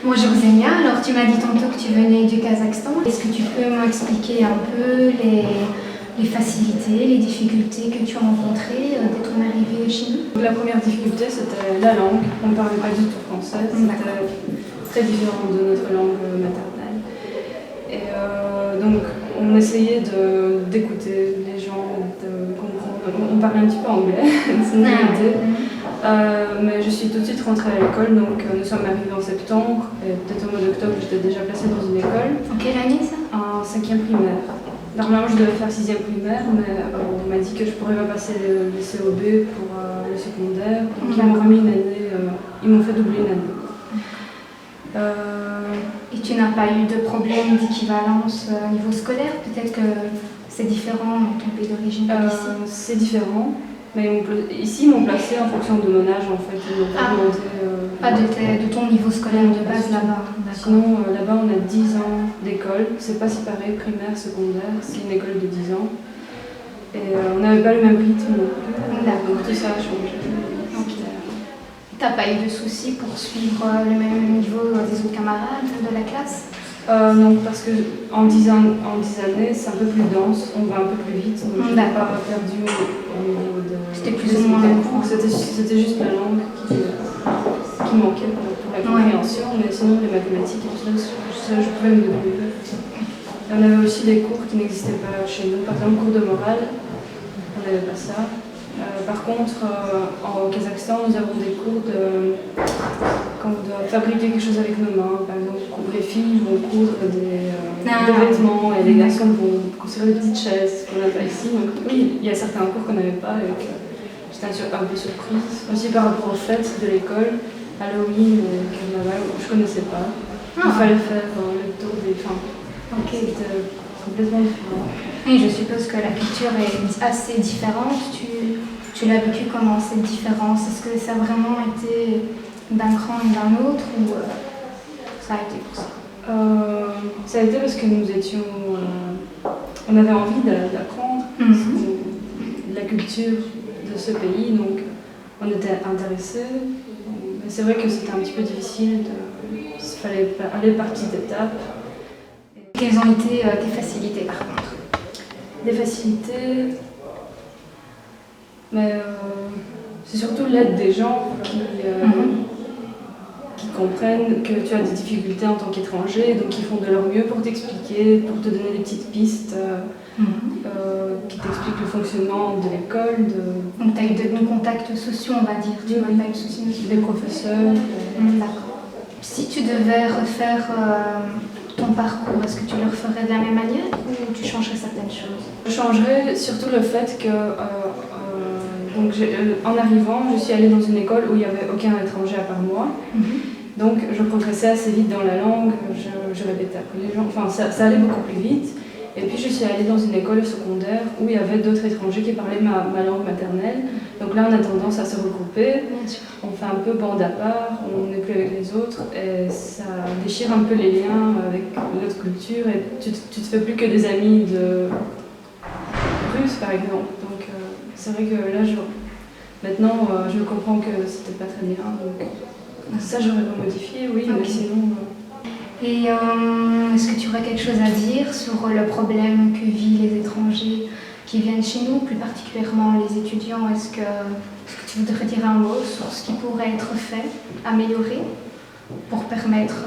Bonjour Zenia, alors tu m'as dit tantôt que tu venais du Kazakhstan. Est-ce que tu peux m'expliquer un peu les facilités, les difficultés que tu as rencontrées dès ton arrivée chez nous? La première difficulté, c'était la langue. On ne parlait pas du tout français, c'était très différent de notre langue maternelle. Et donc, on essayait d'écouter les gens, de comprendre. On parlait un petit peu anglais, ça nous a aidé. Mais je suis tout de suite rentrée à l'école, donc nous sommes arrivés en septembre, et peut-être au mois d'octobre, j'étais déjà placée dans une école. En quelle année ça? En 5e primaire. Normalement, je devais faire 6e primaire, mais on m'a dit que je ne pourrais pas passer le COB pour le secondaire. Donc ils m'ont remis une année, ils m'ont fait doubler une année. Et tu n'as pas eu de problème d'équivalence au niveau scolaire? Peut-être que c'est différent dans ton pays d'origine qu'ici? C'est différent, mais ici ils m'ont placé en fonction de mon âge en fait. Ils m'ont pas demandé, pas de ton niveau scolaire de base là-bas? Sinon, là-bas on a 10 ans d'école, c'est pas séparé, primaire, secondaire, c'est une école de 10 ans. Et on n'avait pas le même rythme non plus. Donc tout ça a changé. T'as pas eu de soucis pour suivre le même niveau des autres camarades de la classe? Non, parce qu'en 10 années, c'est un peu plus dense, on va un peu plus vite, donc je n'ai pas perdu au niveau de... C'était plus ou moins le cours. C'était juste la langue qui manquait pour la compréhension, mais sinon les mathématiques et tout ça, je pouvais me débrouiller. On avait aussi des cours qui n'existaient pas chez nous, par exemple cours de morale, on n'avait pas ça. Par contre, au Kazakhstan, nous avons des cours quand on doit fabriquer quelque chose avec nos mains. Par exemple, les filles vont coudre des vêtements et les garçons vont construire des petites chaises qu'on n'a pas ici. Donc oui, il y a certains cours qu'on n'avait pas et que j'étais un peu surprise. Aussi par rapport aux fêtes de l'école, Halloween et Carnaval, je ne connaissais pas. Il fallait faire le tour des fins. C'était complètement différent. Et je suppose que la culture est assez différente. Tu l'as vécu comment cette différence? Est-ce que ça a vraiment été d'un cran et d'un autre ou ça a été pour ça? Ça a été parce que nous étions... on avait envie d'apprendre la culture de ce pays, donc on était intéressés. Mais c'est vrai que c'était un petit peu difficile, il fallait aller par petites étapes. Quelles ont été tes facilités par contre? Des facilités, mais c'est surtout l'aide des gens qui comprennent que tu as des difficultés en tant qu'étranger, donc ils font de leur mieux pour t'expliquer, pour te donner des petites pistes, qui t'expliquent le fonctionnement de l'école. Donc tu as eu de contacts sociaux, on va dire, tu as eu sociaux, des professeurs. D'accord. Si tu devais refaire ton parcours, est-ce que tu le referais de la même manière ou tu changerais certaines choses? Je changerais surtout le fait que, donc en arrivant, je suis allée dans une école où il n'y avait aucun étranger à part moi. Donc je progressais assez vite dans la langue, je répétais après les gens, enfin ça allait beaucoup plus vite. Et puis je suis allée dans une école secondaire où il y avait d'autres étrangers qui parlaient ma langue maternelle. Donc là on a tendance à se regrouper, on fait un peu bande à part, on n'est plus avec les autres et ça déchire un peu les liens avec notre culture et tu te fais plus que des amis de russes par exemple. Donc c'est vrai que là maintenant je comprends que c'était pas très bien. Donc ça j'aurais modifié, oui, mais sinon... Et est-ce que tu aurais quelque chose à dire sur le problème que vivent les étrangers qui viennent chez nous, plus particulièrement les étudiants? Est-ce que tu voudrais dire un mot sur ce qui pourrait être fait, amélioré, pour permettre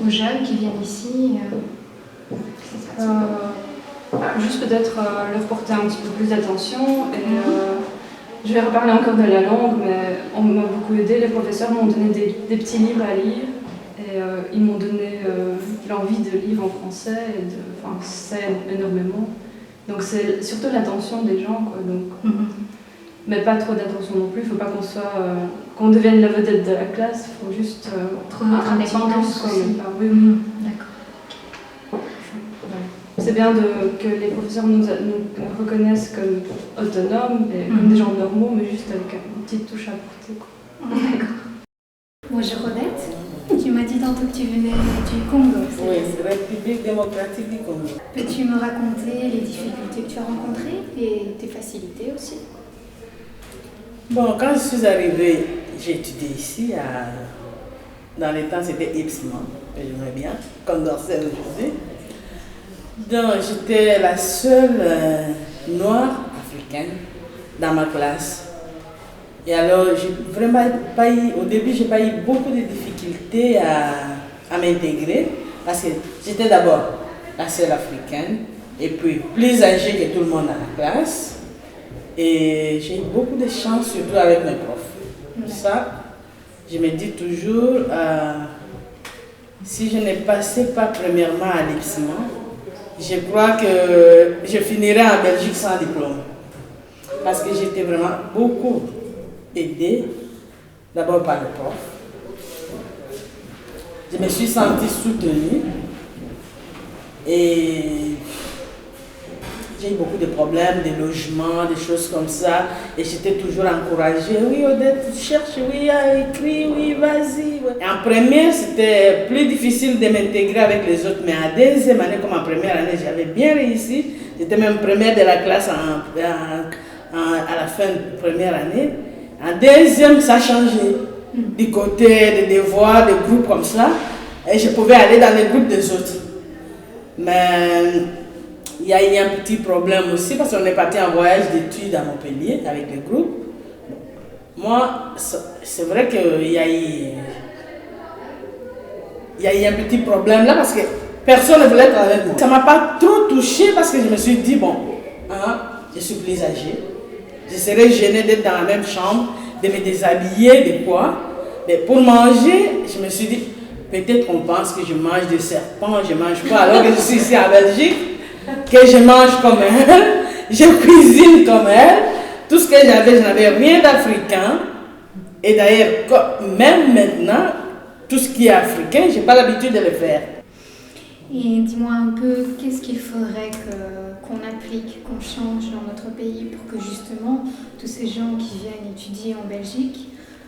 aux jeunes qui viennent ici juste peut-être leur porter un petit peu plus d'attention. Je vais reparler encore de la langue, mais on m'a beaucoup aidé. Les professeurs m'ont donné des petits livres à lire. Et ils m'ont donné l'envie de lire en français, ça aide énormément. Donc c'est surtout l'attention des gens, quoi, donc. Mais pas trop d'attention non plus, il ne faut pas qu'on devienne la vedette de la classe, il faut juste trouver notre indépendance aussi. D'accord. C'est bien que les professeurs nous reconnaissent comme autonomes et comme des gens normaux, mais juste avec une petite touche à apporter. D'accord. Bonjour Odette. Tu m'as dit tantôt que tu venais du Congo. Oui, République démocratique du Congo. Peux-tu me raconter les difficultés que tu as rencontrées et tes facilités aussi? Bon, quand je suis arrivée, j'ai étudié ici Dans les temps, c'était Ipsman, que j'aimais bien, Condorcet aujourd'hui. Donc, j'étais la seule noire africaine dans ma classe. Et alors, j'ai vraiment pas eu, au début, j'ai pas eu beaucoup de difficultés à m'intégrer parce que j'étais d'abord la seule africaine et puis plus âgée que tout le monde dans la classe. Et j'ai eu beaucoup de chance, surtout avec mes profs. Ça, je me dis toujours, si je n'ai passé pas premièrement à l'Ipsman, je crois que je finirai en Belgique sans diplôme. Parce que j'étais vraiment beaucoup aidée, d'abord par le prof. Je me suis sentie soutenue et j'ai eu beaucoup de problèmes, de logement, des choses comme ça. Et j'étais toujours encouragée. Oui, Odette, cherche, oui, écris, oui, vas-y. Ouais. En première, c'était plus difficile de m'intégrer avec les autres. Mais en deuxième année, comme en première année, j'avais bien réussi. J'étais même première de la classe à la fin de première année. En deuxième, ça a changé. Du côté des devoirs, des groupes comme ça. Et je pouvais aller dans les groupes des autres. Mais il y a eu un petit problème aussi parce qu'on est parti en voyage d'études à Montpellier avec le groupe. Moi, c'est vrai qu'il y a eu un petit problème là parce que personne ne voulait être avec moi. Ça ne m'a pas trop touchée parce que je me suis dit, bon, je suis plus âgée. Je serais gênée d'être dans la même chambre, de me déshabiller, de quoi. Mais pour manger, je me suis dit, peut-être qu'on pense que je mange des serpents, je ne mange pas alors que je suis ici en Belgique. Que je mange comme elle, je cuisine comme elle. Tout ce que j'avais, je n'avais rien d'africain. Et d'ailleurs, même maintenant, tout ce qui est africain, je n'ai pas l'habitude de le faire. Et dis-moi un peu, qu'est-ce qu'il faudrait qu'on applique, qu'on change dans notre pays pour que justement tous ces gens qui viennent étudier en Belgique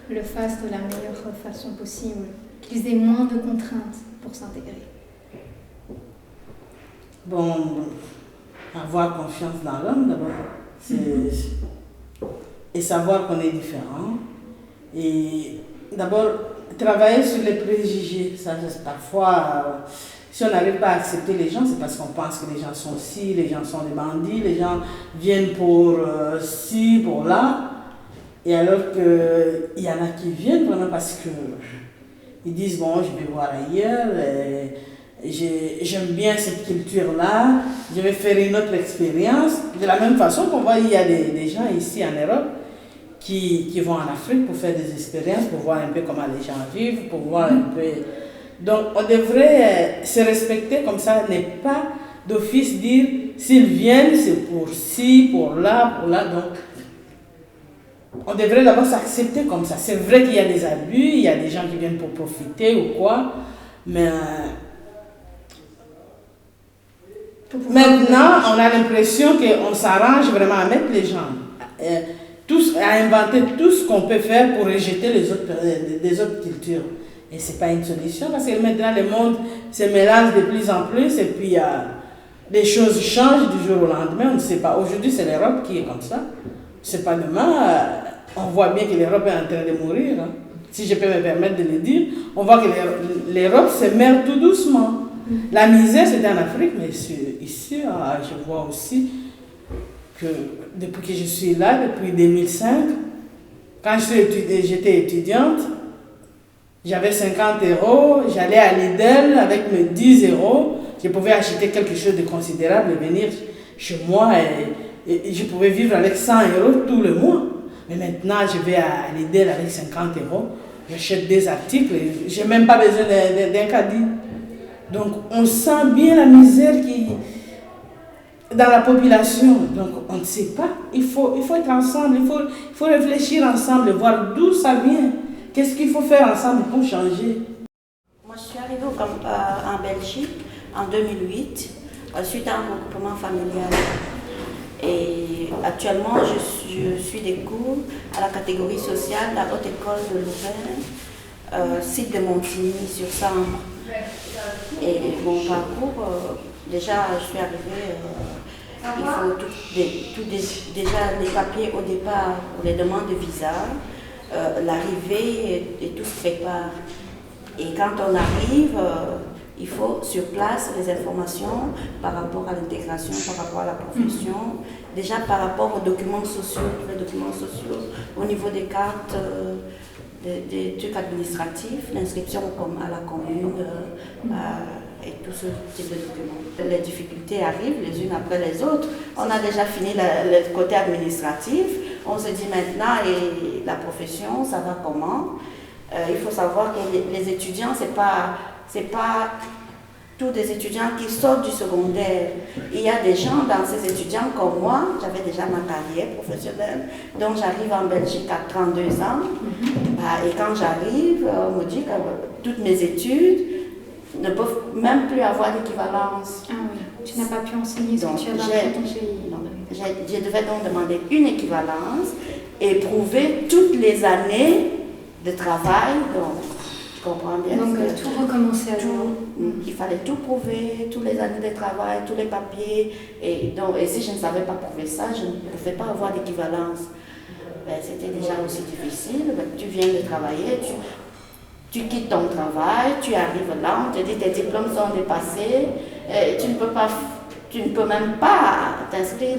le fassent de la meilleure façon possible, qu'ils aient moins de contraintes pour s'intégrer? Bon, avoir confiance dans l'homme d'abord, et savoir qu'on est différent. Et d'abord, travailler sur les préjugés. Ça, parfois, si on n'arrive pas à accepter les gens, c'est parce qu'on pense que les gens sont ci, les gens sont des bandits, les gens viennent pour ci, pour là. Et alors qu'il y en a qui viennent vraiment parce qu'ils disent, bon, je vais voir ailleurs. J'aime bien cette culture-là, je vais faire une autre expérience. De la même façon qu'on voit, il y a des gens ici en Europe qui vont en Afrique pour faire des expériences, pour voir un peu comment les gens vivent, pour voir un peu... Donc on devrait se respecter comme ça, ne pas d'office dire s'ils viennent, c'est pour ci, pour là. Donc on devrait d'abord s'accepter comme ça. C'est vrai qu'il y a des abus, il y a des gens qui viennent pour profiter ou quoi, mais... Maintenant, on a l'impression qu'on s'arrange vraiment à mettre les gens, à inventer tout ce qu'on peut faire pour rejeter les autres cultures. Et ce n'est pas une solution parce que maintenant, le monde se mélange de plus en plus et puis les choses changent du jour au lendemain. On ne sait pas. Aujourd'hui, c'est l'Europe qui est comme ça. C'est pas demain. On voit bien que l'Europe est en train de mourir. Hein. Si je peux me permettre de le dire, on voit que l'Europe se meurt tout doucement. La misère, c'était en Afrique, mais ici, je vois aussi que depuis que je suis là, depuis 2005, quand j'étais étudiante, j'avais 50 €, j'allais à Lidl avec mes 10 €, je pouvais acheter quelque chose de considérable et venir chez moi et je pouvais vivre avec 100 € tout le mois. Mais maintenant, je vais à Lidl avec 50 €, j'achète des articles, je n'ai même pas besoin d'un caddie. Donc, on sent bien la misère dans la population. Donc, on ne sait pas. Il faut être ensemble, il faut réfléchir ensemble, voir d'où ça vient. Qu'est-ce qu'il faut faire ensemble pour changer? Moi, je suis arrivée en Belgique en 2008, suite à un regroupement familial. Et actuellement, je suis des cours à la catégorie sociale de la Haute École de Louvain, site de Montigny sur Sambre. Et mon parcours, déjà je suis arrivée, il faut déjà les papiers au départ pour les demandes de visa, l'arrivée et tout se prépare. Et quand on arrive, il faut sur place les informations par rapport à l'intégration, par rapport à la profession, déjà par rapport aux documents sociaux, les documents sociaux au niveau des cartes, des trucs administratifs, l'inscription à la commune et tout ce type de documents. Les difficultés arrivent les unes après les autres. On a déjà fini le côté administratif. On se dit maintenant, et la profession, ça va comment? Il faut savoir que les étudiants, c'est pas tous des étudiants qui sortent du secondaire. Il y a des gens dans ces étudiants comme moi, j'avais déjà ma carrière professionnelle, donc j'arrive en Belgique à 32 ans. Et quand j'arrive, on me dit que toutes mes études ne peuvent même plus avoir d'équivalence. Ah oui, tu n'as pas pu enseigner ce que tu avais appris dans ton pays. Je devais donc demander une équivalence et prouver toutes les années de travail. Donc, je comprends bien. Donc, tout recommencer à jour. Il fallait tout prouver, toutes les années de travail, tous les papiers. Et si je ne savais pas prouver ça, je ne pouvais pas avoir d'équivalence. C'était déjà aussi difficile. Tu viens de travailler, tu quittes ton travail, tu arrives là, on te dit tes diplômes sont dépassés, tu ne peux même pas t'inscrire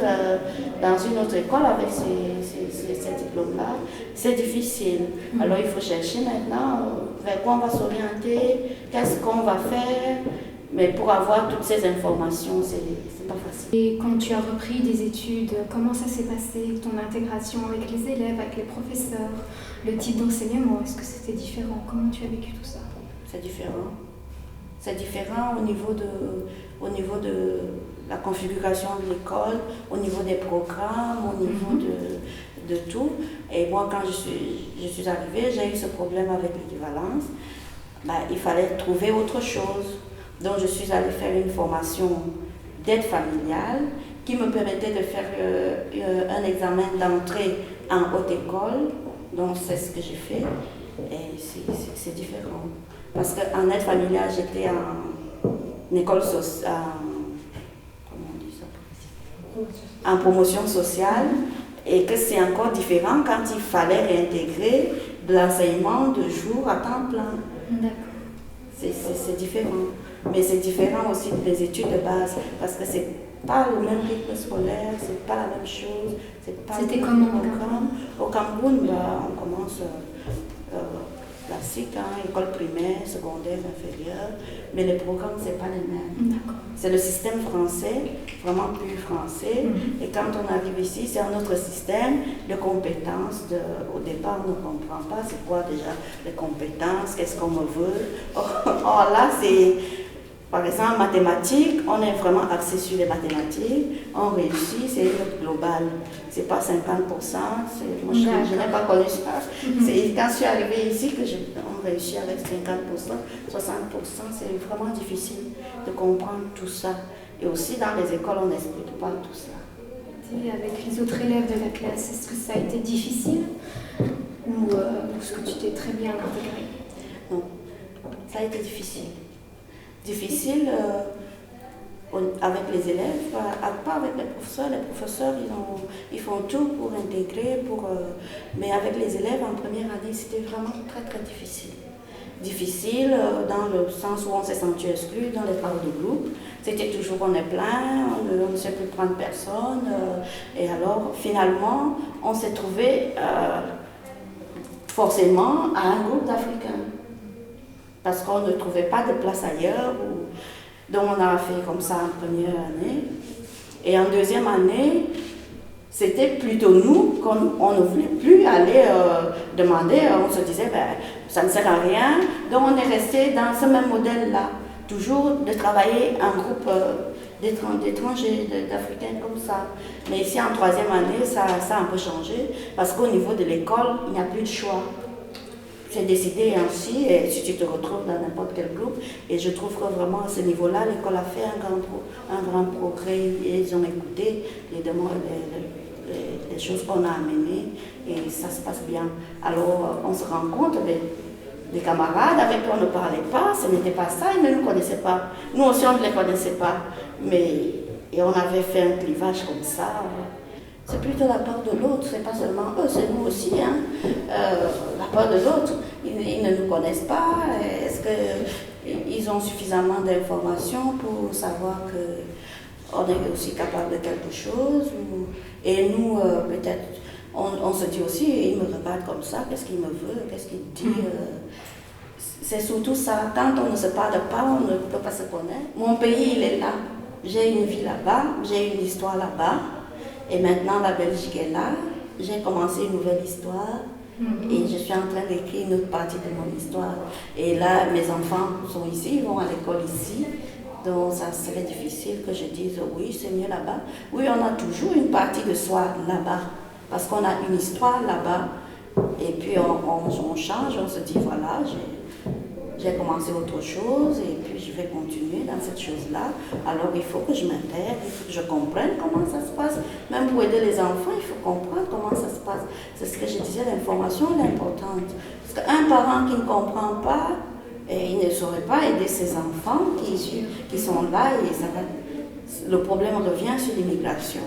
dans une autre école avec ces diplômes-là. C'est difficile. Alors il faut chercher maintenant vers quoi on va s'orienter, qu'est-ce qu'on va faire. Mais pour avoir toutes ces informations, c'est pas facile. Et quand tu as repris des études, comment ça s'est passé, ton intégration avec les élèves, avec les professeurs, le type d'enseignement, est-ce que c'était différent? Comment tu as vécu tout ça? C'est différent. C'est différent au niveau de la configuration de l'école, au niveau des programmes, au niveau de tout. Et moi, quand je suis arrivée, j'ai eu ce problème avec l'équivalence. Il fallait trouver autre chose. Donc, je suis allée faire une formation d'aide familiale qui me permettait de faire un examen d'entrée en haute école. Donc, c'est ce que j'ai fait. Et c'est différent. Parce qu'en aide familiale, j'étais en école sociale, en promotion sociale, et que c'est encore différent quand il fallait réintégrer de l'enseignement de jour à temps plein. D'accord. C'est différent. Mais c'est différent aussi des études de base, parce que c'est pas le même rythme scolaire, c'est pas la même chose. C'était comment au Cameroun, on commence classique, école primaire, secondaire, inférieure, mais les programmes, c'est pas les mêmes. C'est le système français, vraiment plus français, et quand on arrive ici, c'est un autre système de compétences. Au départ, on ne comprend pas c'est quoi déjà les compétences, qu'est-ce qu'on me veut. Or là, c'est... Par exemple, en mathématiques, on est vraiment axé sur les mathématiques, on réussit, c'est une note globale. C'est pas 50%, moi je n'ai pas connu ça. C'est quand je suis arrivée ici que on réussit avec 50%, 60%, c'est vraiment difficile de comprendre tout ça. Et aussi dans les écoles, on n'explique pas tout ça. Et avec les autres élèves de la classe, est-ce que ça a été difficile ou est-ce que tu t'es très bien intégrée? Non, ça a été difficile. Difficile avec les élèves, pas avec les professeurs. Les professeurs, ils font tout pour intégrer, mais avec les élèves en première année, c'était vraiment très très difficile. Difficile dans le sens où on s'est senti exclu dans les travaux de groupe. C'était toujours on est plein, on ne sait plus prendre personne. Et alors finalement, on s'est trouvé forcément à un groupe d'Africains. Parce qu'on ne trouvait pas de place ailleurs. Donc on a fait comme ça en première année. Et en deuxième année, c'était plutôt nous qu'on ne voulait plus aller demander. On se disait, ça ne sert à rien. Donc on est resté dans ce même modèle-là. Toujours de travailler en groupe d'étrangers, d'Africains comme ça. Mais ici en troisième année, ça a un peu changé. Parce qu'au niveau de l'école, il n'y a plus de choix. C'est décidé ainsi, et si tu te retrouves dans n'importe quel groupe, et je trouve que vraiment à ce niveau-là, l'école a fait un grand progrès, et ils ont écouté les demandes, les choses qu'on a amenées, et ça se passe bien. Alors on se rend compte des camarades avec qui on ne parlait pas, ce n'était pas ça, ils ne nous connaissaient pas. Nous aussi on ne les connaissait pas, et on avait fait un clivage comme ça. C'est plutôt la part de l'autre, c'est pas seulement eux, c'est nous aussi, la part de l'autre. ils ne nous connaissent pas. Est-ce qu'ils ont suffisamment d'informations pour savoir qu'on est aussi capable de quelque chose? Et nous, peut-être, on se dit aussi, il me regarde comme ça, qu'est-ce qu'il me veut, qu'est-ce qu'il dit? C'est surtout ça. Quand on ne se parle pas, on ne peut pas se connaître. Mon pays, il est là. J'ai une vie là-bas, j'ai une histoire là-bas. Et maintenant, la Belgique est là. J'ai commencé une nouvelle histoire. Et je suis en train d'écrire une autre partie de mon histoire. Et là, mes enfants sont ici, ils vont à l'école ici. Donc, ça serait difficile que je dise oui, c'est mieux là-bas. Oui, on a toujours une partie de soi là-bas. Parce qu'on a une histoire là-bas. Et puis, on change, on se dit voilà, j'ai commencé autre chose et puis je vais continuer dans cette chose-là. Alors il faut que je m'intègre, il faut que je comprenne comment ça se passe. Même pour aider les enfants, il faut comprendre comment ça se passe. C'est ce que je disais, l'information est importante. Parce qu'un parent qui ne comprend pas, il ne saurait pas aider ses enfants qui sont là et le problème revient sur l'immigration.